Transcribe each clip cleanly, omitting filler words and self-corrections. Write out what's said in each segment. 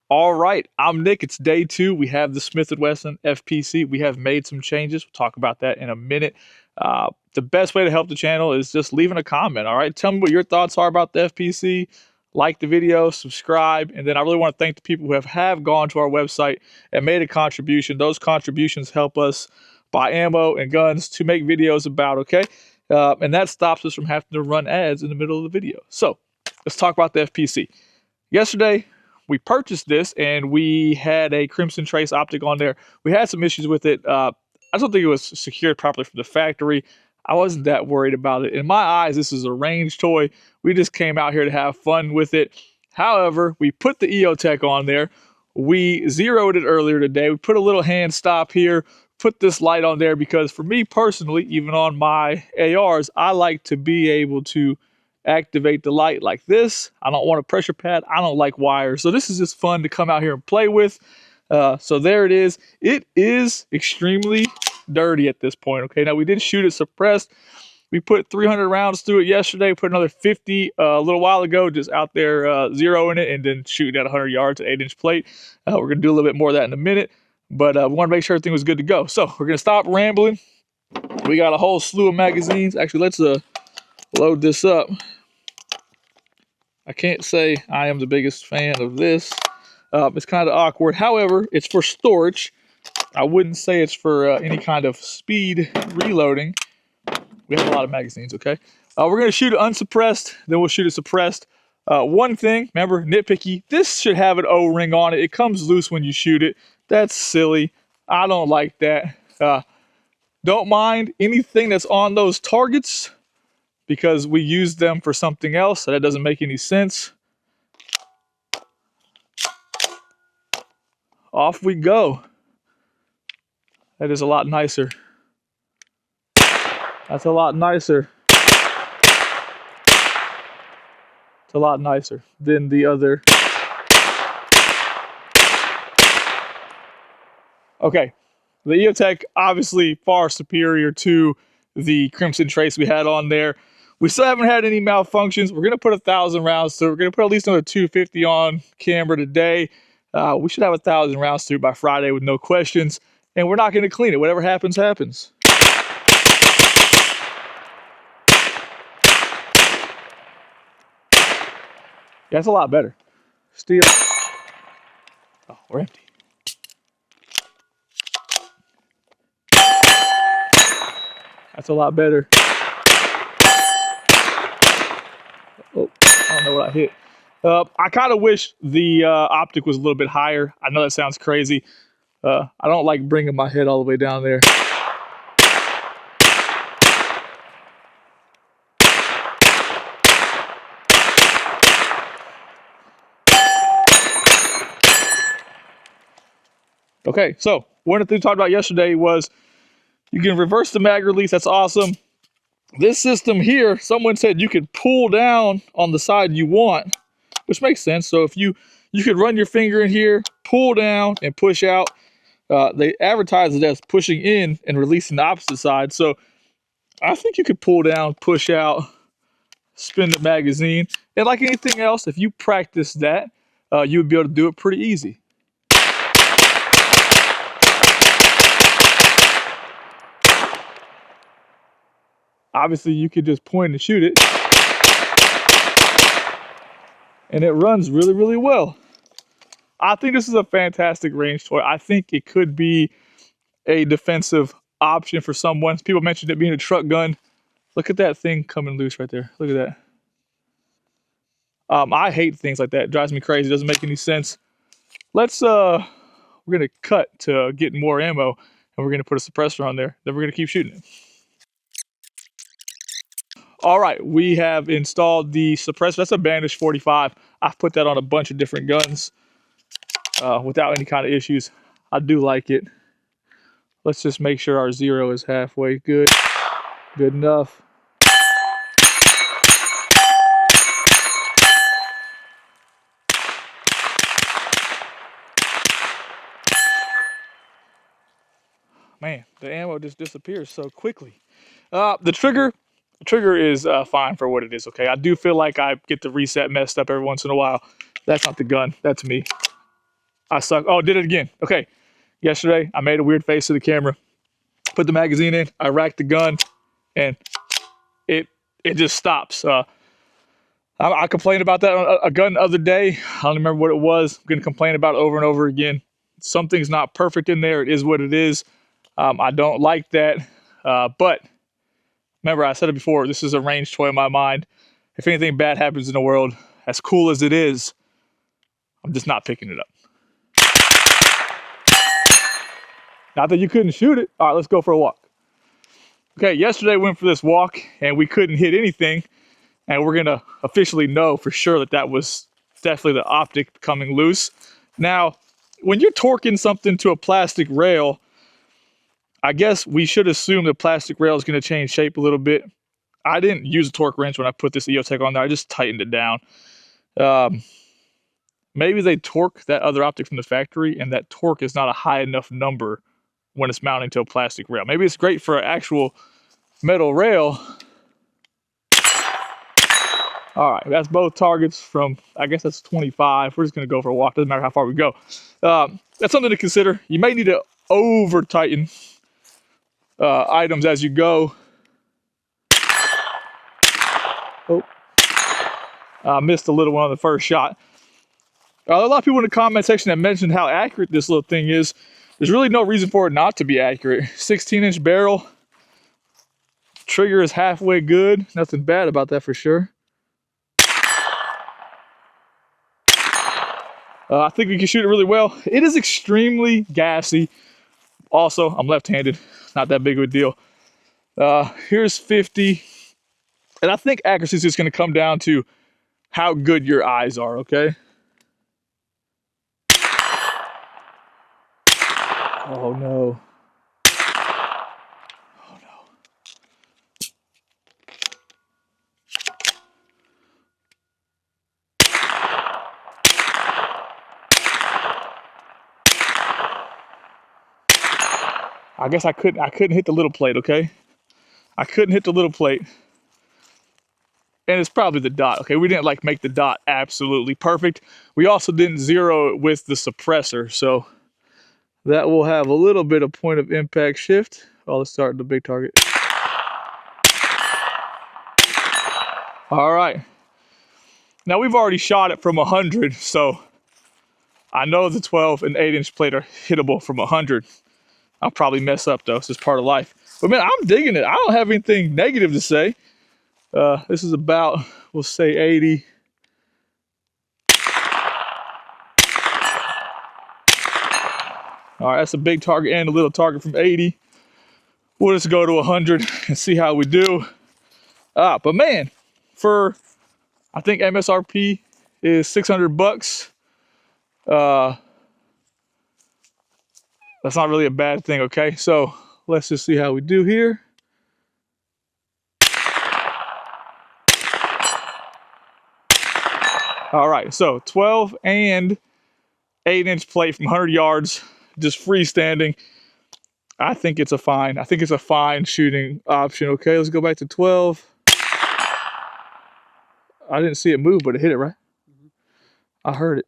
All right, I'm Nick. It's day 2. We have the Smith Wesson FPC. We have made some changes. We'll talk about that in a minute. The best way to help the channel is just leaving a comment. All right, tell me what your thoughts are about the FPC. Like the video, subscribe, and then I really want to thank the people who have gone to our website and made a contribution. Those contributions help us buy ammo and guns to make videos about. Okay, and that stops us from having to run ads in the middle of the video. So let's talk about the FPC. Yesterday, we purchased this and we had a Crimson Trace optic on there. We had some issues with it. I don't think it was secured properly from the factory. I wasn't that worried about it. In my eyes, this is a range toy. We just came out here to have fun with it. However, we put the EOTech on there. We zeroed it earlier today. We put a little hand stop here, put this light on there because for me personally, even on my ARs, I like to be able to activate the light like this. I don't want a pressure pad. I don't like wires. So this is just fun to come out here and play with. So there it is. It is extremely dirty at this point. Okay, now we did shoot it suppressed. We put 300 rounds through it yesterday. Put another 50 a little while ago, just out there zeroing it and then shooting at 100 yards at 8-inch plate. We're going to do a little bit more of that in a minute. But we want to make sure everything was good to go. So we're going to stop rambling. We got a whole slew of magazines. Actually, let's load this up. I can't say I am the biggest fan of this. It's kind of awkward. However, it's for storage. I wouldn't say it's for any kind of speed reloading. We have a lot of magazines, okay? We're going to shoot it unsuppressed, then we'll shoot it suppressed. One thing, remember, nitpicky, this should have an O-ring on it. It comes loose when you shoot it. That's silly. I don't like that. Don't mind anything that's on those targets, because we use them for something else, so that doesn't make any sense. Off we go. That is a lot nicer. That's a lot nicer. It's a lot nicer than the other. Okay, the EOTech obviously far superior to the Crimson Trace we had on there. We still haven't had any malfunctions. We're going to put 1,000 rounds through. We're going to put at least another 250 on camera today. We should have 1,000 rounds through by Friday with no questions. And we're not going to clean it. Whatever happens, happens. Yeah, that's a lot better. Steel. Oh, we're empty. That's a lot better. Oh, I don't know what I hit. I kind of wish the optic was a little bit higher. I know that sounds crazy. I don't like bringing my head all the way down there. Okay, so one of the things we talked about yesterday was you can reverse the mag release. That's awesome. This system here, someone said you could pull down on the side you want, which makes sense. So if you could run your finger in here, pull down and push out. They advertise it as pushing in and releasing the opposite side. So I think you could pull down, push out, spin the magazine. And like anything else, if you practice that, you would be able to do it pretty easy. Obviously, you could just point and shoot it. And it runs really, really well. I think this is a fantastic range toy. I think it could be a defensive option for someone. People mentioned it being a truck gun. Look at that thing coming loose right there. Look at that. I hate things like that. It drives me crazy. It doesn't make any sense. Let's, we're going to cut to getting more ammo, and we're going to put a suppressor on there. Then we're going to keep shooting it. All right, we have installed the suppressor. That's a Bandage 45. I've put that on a bunch of different guns without any kind of issues. I do like it. Let's just make sure our zero is halfway good. Good enough. Man, the ammo just disappears so quickly. The trigger is fine for what it is, okay? I do feel like I get the reset messed up every once in a while. That's not the gun, that's me. I suck. Oh, did it again. Okay. Yesterday, I made a weird face to the camera, put the magazine in, I racked the gun, and it just stops. I complained about that on a gun the other day. I don't remember what it was. I'm going to complain about it over and over again. Something's not perfect in there. It is what it is. I don't like that. But remember, I said it before, this is a range toy in my mind. If anything bad happens in the world, as cool as it is, I'm just not picking it up. Not that you couldn't shoot it. All right, let's go for a walk. Okay, yesterday we went for this walk and we couldn't hit anything. And we're gonna officially know for sure that that was definitely the optic coming loose. Now, when you're torquing something to a plastic rail, I guess we should assume the plastic rail is gonna change shape a little bit. I didn't use a torque wrench when I put this EOTech on there. I just tightened it down. Maybe they torque that other optic from the factory and that torque is not a high enough number when it's mounting to a plastic rail. Maybe it's great for an actual metal rail. All right, that's both targets from, I guess that's 25. We're just gonna go for a walk, doesn't matter how far we go. That's something to consider. You may need to over tighten items as you go. Oh, I missed a little one on the first shot. A lot of people in the comment section that mentioned how accurate this little thing is. There's really no reason for it not to be accurate. 16-inch barrel, trigger is halfway good. Nothing bad about that for sure. I think we can shoot it really well. It is extremely gassy. Also, I'm left-handed, not that big of a deal. Here's 50. And I think accuracy is just gonna come down to how good your eyes are, okay? Oh no. Oh no. I guess I couldn't hit the little plate, okay? I couldn't hit the little plate. And it's probably the dot, okay? We didn't like make the dot absolutely perfect. We also didn't zero it with the suppressor, so that will have a little bit of point of impact shift. Oh, let's start the big target. All right. Now we've already shot it from 100, so I know the 12 and 8-inch plate are hittable from 100. I'll probably mess up though, it's just part of life. But man, I'm digging it. I don't have anything negative to say. This is about, we'll say 80. All right, that's a big target and a little target from 80. We'll just go to 100 and see how we do. But man, for, I think MSRP is 600 bucks. That's not really a bad thing, okay? So let's just see how we do here. All right, so 12 and 8-inch plate from 100 yards, just freestanding. I think it's a fine shooting option, okay? Let's go back to 12. I didn't see it move, but it hit it, right? I heard it.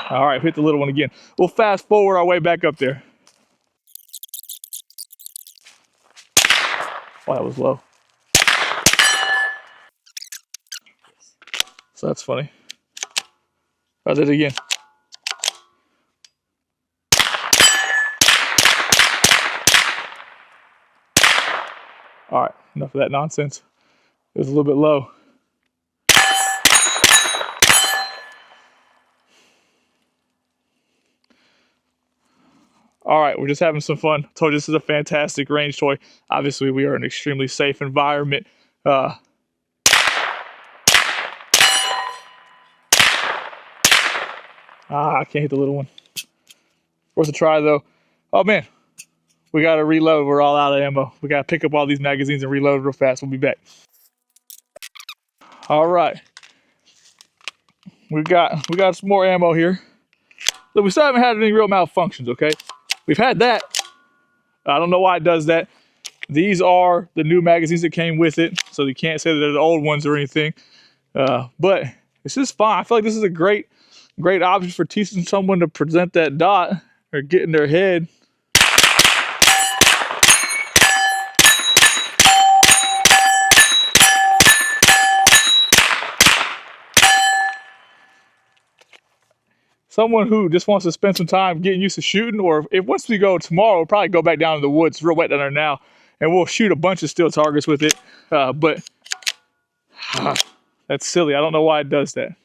All right, hit the little one again. We'll fast forward our way back up there. Oh, that was low. So that's funny. I did it again. All right, enough of that nonsense. It was a little bit low. All right, we're just having some fun. Told you this is a fantastic range toy. Obviously, we are in an extremely safe environment. I can't hit the little one. Worth a try, though. Oh, man. We got to reload. We're all out of ammo. We got to pick up all these magazines and reload real fast. We'll be back. All right. We got some more ammo here. Look, we still haven't had any real malfunctions, okay? We've had that. I don't know why it does that. These are the new magazines that came with it, so you can't say that they're the old ones or anything. But it's just fun. I feel like this is a great option for teaching someone to present that dot or get in their head. Someone who just wants to spend some time getting used to shooting, or if once we go tomorrow, we'll probably go back down to the woods. It's real wet down there now, and we'll shoot a bunch of steel targets with it. But that's silly. I don't know why it does that.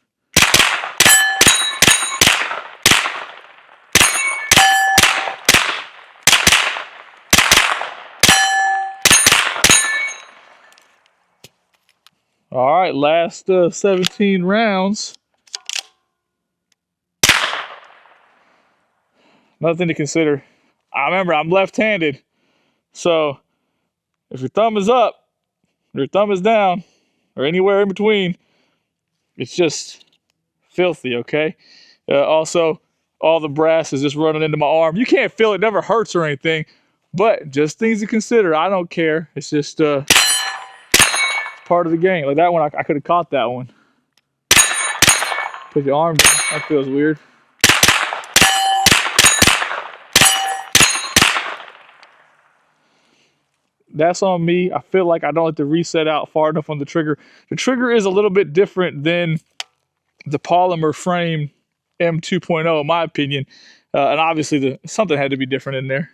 All right, last 17 rounds. Nothing to consider. I remember I'm left-handed, so if your thumb is up, or your thumb is down, or anywhere in between, it's just filthy, okay? Also, all the brass is just running into my arm. You can't feel it, never hurts or anything, but just things to consider. I don't care. It's just part of the game. Like that one, I could have caught that one. Put your arm down. That feels weird. That's on me. I feel like I don't like to reset out far enough on the trigger. The trigger is a little bit different than the polymer frame M2.0, in my opinion. And obviously, something had to be different in there.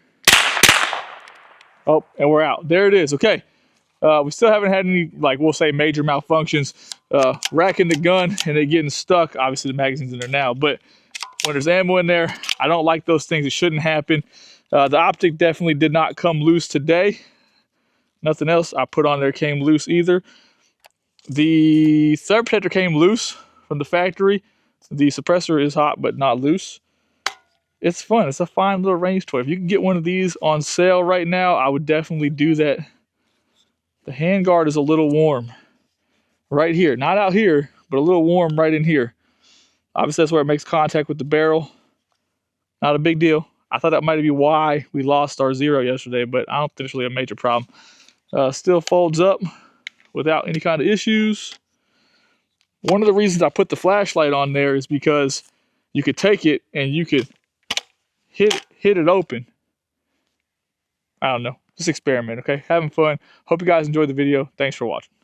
Oh, and we're out. There it is. Okay. We still haven't had any, like, we'll say major malfunctions. Racking the gun and it getting stuck. Obviously, the magazine's in there now. But when there's ammo in there, I don't like those things. It shouldn't happen. The optic definitely did not come loose today. Nothing else I put on there came loose either. The third protector came loose from the factory. The suppressor is hot but not loose. It's fun. It's a fine little range toy. If you can get one of these on sale right now, I would definitely do that. The handguard is a little warm right here. Not out here, but a little warm right in here. Obviously, that's where it makes contact with the barrel. Not a big deal. I thought that might be why we lost our zero yesterday, but I don't think it's really a major problem. Still folds up without any kind of issues. One of the reasons I put the flashlight on there is because you could take it and you could hit it open. I don't know. Just experiment, okay? Having fun. Hope you guys enjoyed the video. Thanks for watching.